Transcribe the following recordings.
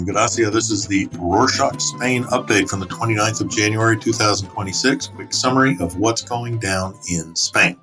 Gracia. This is the Rorschach Spain update from the 29th of January 2026. Quick summary of what's going down in Spain.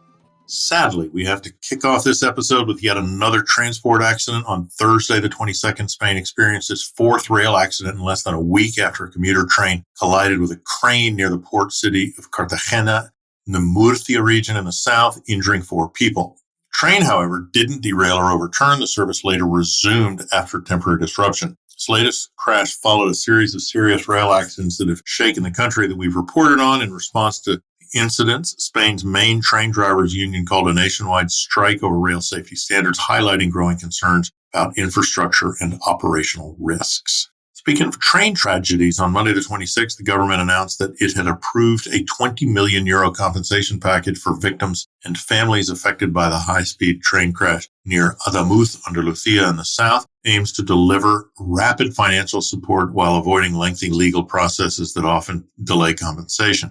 Sadly, we have to kick off this episode with yet another transport accident. On Thursday, the 22nd, Spain experienced its fourth rail accident in less than a week after a commuter train collided with a crane near the port city of Cartagena in the Murcia region in the south, injuring 4 people. The train, however, didn't derail or overturn. The service later resumed after temporary disruption. This latest crash followed a series of serious rail accidents that have shaken the country that we've reported on. In response to incidents, Spain's main train drivers union called a nationwide strike over rail safety standards, highlighting growing concerns about infrastructure and operational risks. Speaking of train tragedies, on Monday the 26th, the government announced that it had approved a €20 million compensation package for victims and families affected by the high-speed train crash near Adamuz, Andalusia in the south, aims to deliver rapid financial support while avoiding lengthy legal processes that often delay compensation.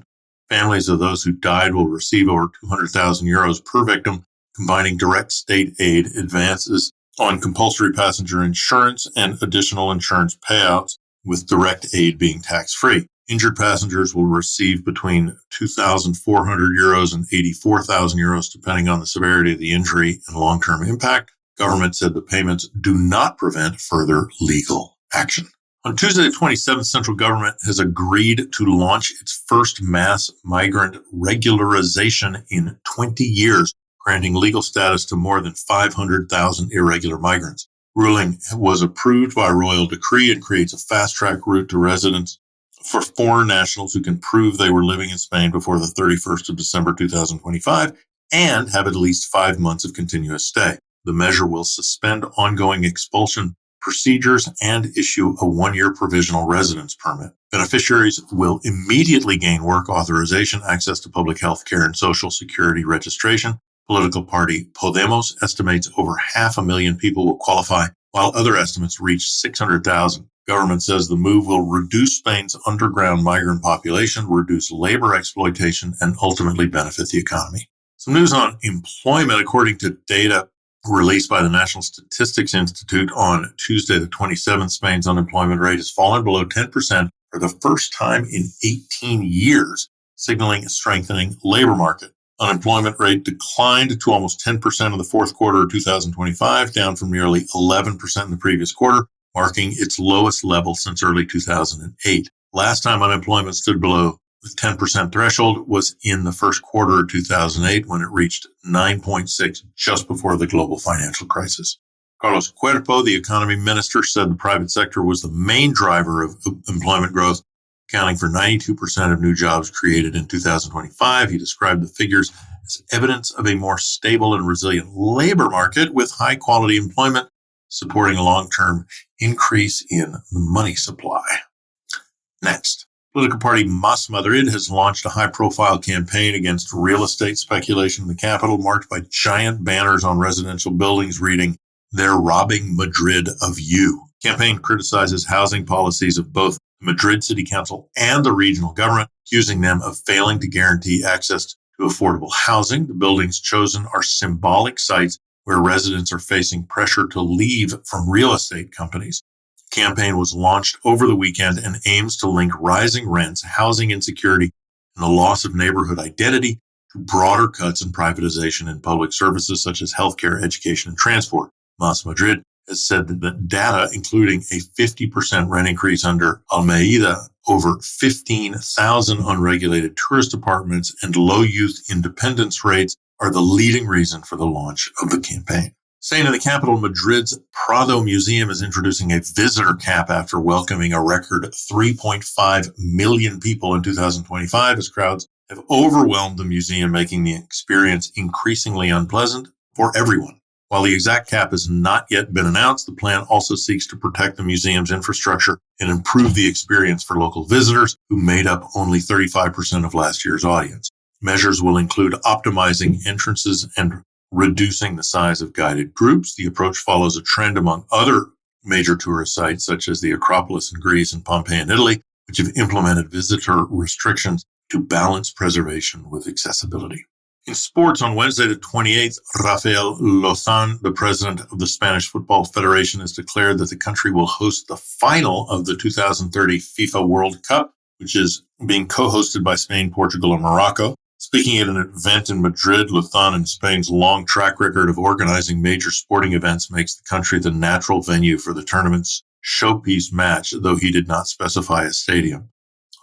Families of those who died will receive over €200,000 per victim, combining direct state aid, advances on compulsory passenger insurance, and additional insurance payouts, with direct aid being tax-free. Injured passengers will receive between €2,400 and €84,000, depending on the severity of the injury and long-term impact. Government said the payments do not prevent further legal action. On Tuesday, the 27th, central government has agreed to launch its first mass migrant regularization in 20 years, granting legal status to more than 500,000 irregular migrants. Ruling was approved by royal decree and creates a fast-track route to residence for foreign nationals who can prove they were living in Spain before the 31st of December 2025 and have at least 5 months of continuous stay. The measure will suspend ongoing expulsion procedures and issue a 1-year provisional residence permit. Beneficiaries will immediately gain work authorization, access to public health care, and social security registration. Political party Podemos estimates over 500,000 people will qualify, while other estimates reach 600,000. Government says the move will reduce Spain's underground migrant population, reduce labor exploitation, and ultimately benefit the economy. Some news on employment. According to data released by the National Statistics Institute on Tuesday, the 27th, Spain's unemployment rate has fallen below 10% for the first time in 18 years, signaling a strengthening labor market. Unemployment rate declined to almost 10% in the fourth quarter of 2025, down from nearly 11% in the previous quarter, marking its lowest level since early 2008. Last time unemployment stood below the 10% threshold was in the first quarter of 2008, when it reached 9.6 just before the global financial crisis. Carlos Cuerpo, the economy minister, said the private sector was the main driver of employment growth, accounting for 92% of new jobs created in 2025. He described the figures as evidence of a more stable and resilient labor market with high-quality employment, supporting a long-term increase in the money supply. Next, political party Mas Madrid has launched a high-profile campaign against real estate speculation in the capital, marked by giant banners on residential buildings reading, "They're robbing Madrid of you." The campaign criticizes housing policies of both Madrid City Council and the regional government, accusing them of failing to guarantee access to affordable housing. The buildings chosen are symbolic sites where residents are facing pressure to leave from real estate companies. The campaign was launched over the weekend and aims to link rising rents, housing insecurity, and the loss of neighborhood identity to broader cuts and privatization in public services such as healthcare, education, and transport. Mas Madrid has said that the data, including a 50% rent increase under Almeida, over 15,000 unregulated tourist apartments, and low youth independence rates, are the leading reason for the launch of the campaign. Staying in the capital, Madrid's Prado Museum is introducing a visitor cap after welcoming a record 3.5 million people in 2025, as crowds have overwhelmed the museum, making the experience increasingly unpleasant for everyone. While the exact cap has not yet been announced, the plan also seeks to protect the museum's infrastructure and improve the experience for local visitors, who made up only 35% of last year's audience. Measures will include optimizing entrances and reducing the size of guided groups. The approach follows a trend among other major tourist sites, such as the Acropolis in Greece and Pompeii in Italy, which have implemented visitor restrictions to balance preservation with accessibility. In sports, on Wednesday the 28th, Rafael Lozan, the president of the Spanish Football Federation, has declared that the country will host the final of the 2030 FIFA World Cup, which is being co-hosted by Spain, Portugal, and Morocco. Speaking at an event in Madrid, Lozan and Spain's long track record of organizing major sporting events makes the country the natural venue for the tournament's showpiece match, though he did not specify a stadium.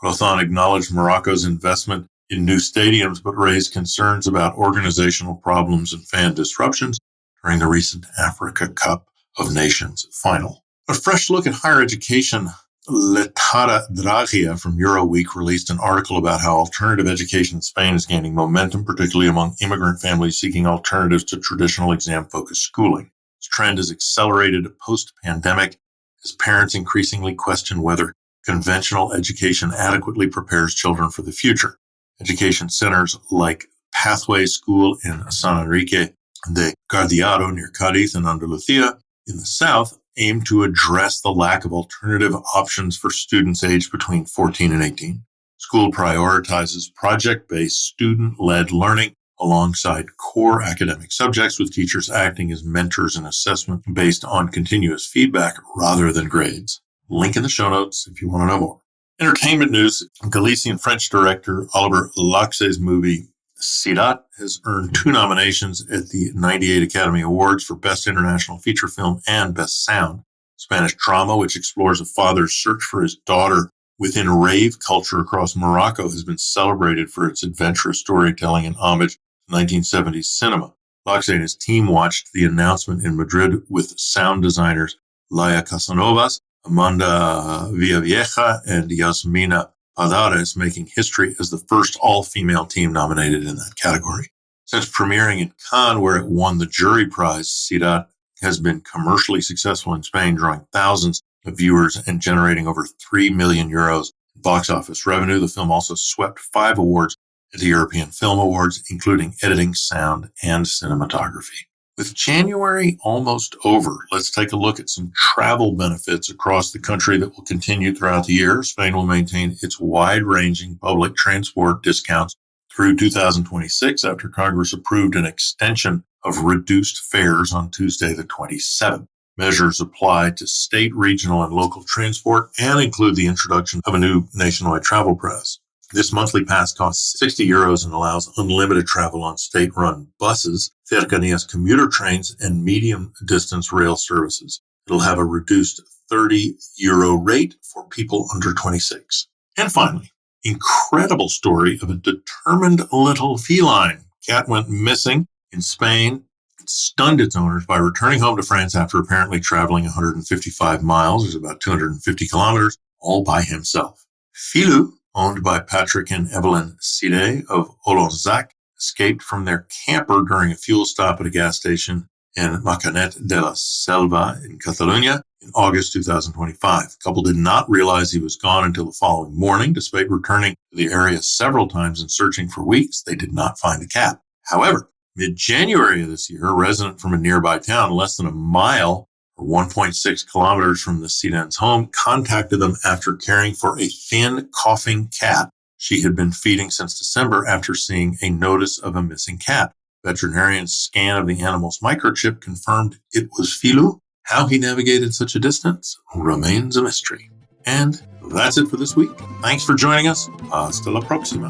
Lozan acknowledged Morocco's investment in new stadiums, but raised concerns about organizational problems and fan disruptions during the recent Africa Cup of Nations final. A fresh look at higher education. Letada Dragia from Euroweek released an article about how alternative education in Spain is gaining momentum, particularly among immigrant families seeking alternatives to traditional exam-focused schooling. This trend has accelerated post-pandemic as parents increasingly question whether conventional education adequately prepares children for the future. Education centers like Pathway School in San Enrique de Guardiado near Cádiz and Andalucía in the south aim to address the lack of alternative options for students aged between 14 and 18. School prioritizes project-based, student-led learning alongside core academic subjects, with teachers acting as mentors in assessment based on continuous feedback rather than grades. Link in the show notes if you want to know more. Entertainment news. Galician French director Oliver Laxe's movie Ciudad has earned 2 nominations at the 98 Academy Awards for Best International Feature Film and Best Sound. Spanish drama, which explores a father's search for his daughter within rave culture across Morocco, has been celebrated for its adventurous storytelling and homage to 1970s cinema. Laxe and his team watched the announcement in Madrid with sound designers Laia Casanovas, Amanda Villavieja, and Yasmina Padares, making history as the first all-female team nominated in that category. Since premiering in Cannes, where it won the jury prize, Ciudad has been commercially successful in Spain, drawing thousands of viewers and generating over €3 million in box office revenue. The film also swept 5 awards at the European Film Awards, including editing, sound, and cinematography. With January almost over, let's take a look at some travel benefits across the country that will continue throughout the year. Spain will maintain its wide-ranging public transport discounts through 2026 after Congress approved an extension of reduced fares on Tuesday the 27th. Measures apply to state, regional, and local transport and include the introduction of a new nationwide travel pass. This monthly pass costs €60 and allows unlimited travel on state-run buses, Cercanías commuter trains, and medium-distance rail services. It'll have a reduced €30 rate for people under 26. And finally, incredible story of a determined little feline. Cat went missing in Spain. It stunned its owners by returning home to France after apparently traveling 155 miles, which is about 250 kilometers, all by himself. Filou, owned by Patrick and Evelyn Side of Olonzac, escaped from their camper during a fuel stop at a gas station in Macanet de la Selva in Catalonia in August 2025. The couple did not realize he was gone until the following morning. Despite returning to the area several times and searching for weeks, they did not find the cat. However, mid-January of this year, a resident from a nearby town less than a mile or 1.6 kilometers from the Sidan's home contacted them after caring for a thin, coughing cat she had been feeding since December after seeing a notice of a missing cat. Veterinarian's scan of the animal's microchip confirmed it was Filou. How he navigated such a distance remains a mystery. And that's it for this week. Thanks for joining us. Hasta la próxima.